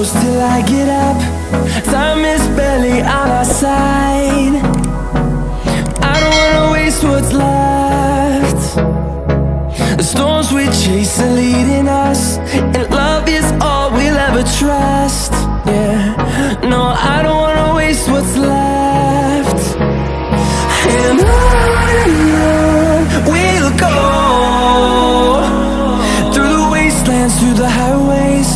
close till I get up. Time is barely on our side. I don't wanna waste what's left. The storms we chase are leading us, and love is all we'll ever trust. Yeah, no, I don't wanna waste what's left. And on we'll go, through the wastelands, through the highways,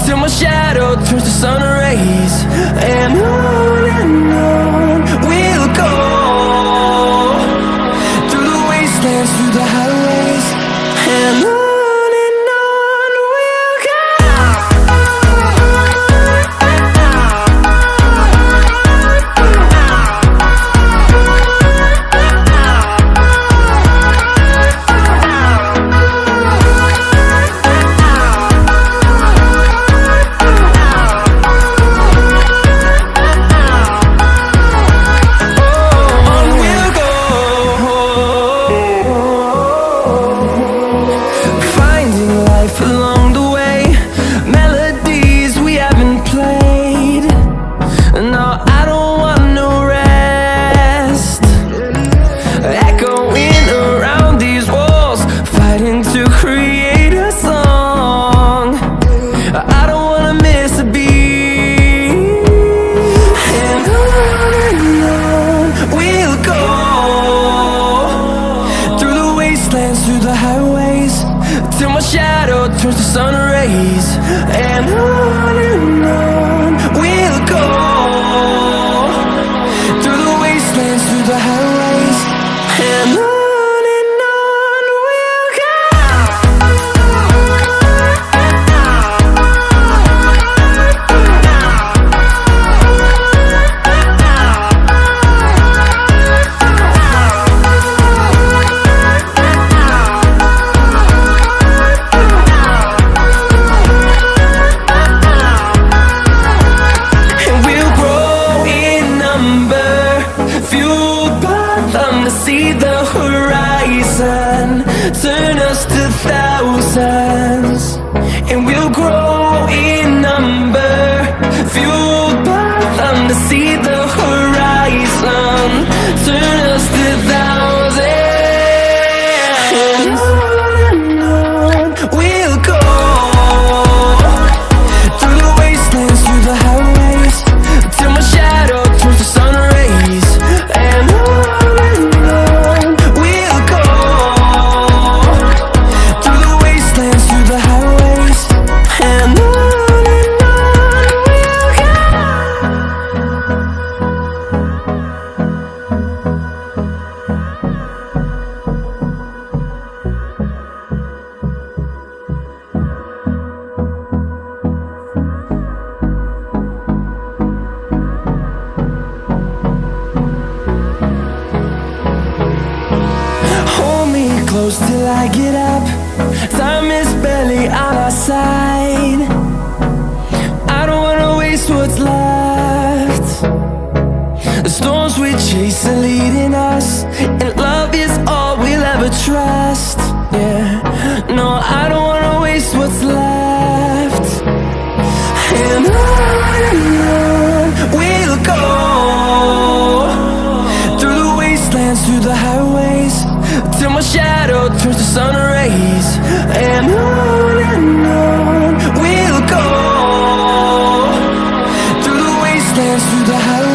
till my shadow turns to sun rays. And on we'll go, through the wastelands, through the highways, and on we'll go. Through the highways, till my shadow turns to sun rays. And on we'll go, through the wastelands, through the highways, and on. See the horizon turn us to thousands, and we'll grow in number, fueled by them. To see the horizon turn us to thousands, and on we'll go, through the wastelands, through the highways, till my shadow turns to sun rays. And close till I get up. Time is barely on our side. I don't wanna waste what's left. The storms we chase are leading us, and love is all we'll ever trust. Yeah, no, I don't wanna waste what's left. And on we'll go, through the wastelands, through the highways, till my shadow turns to sun rays. And on we'll go, through the wastelands, through the highways.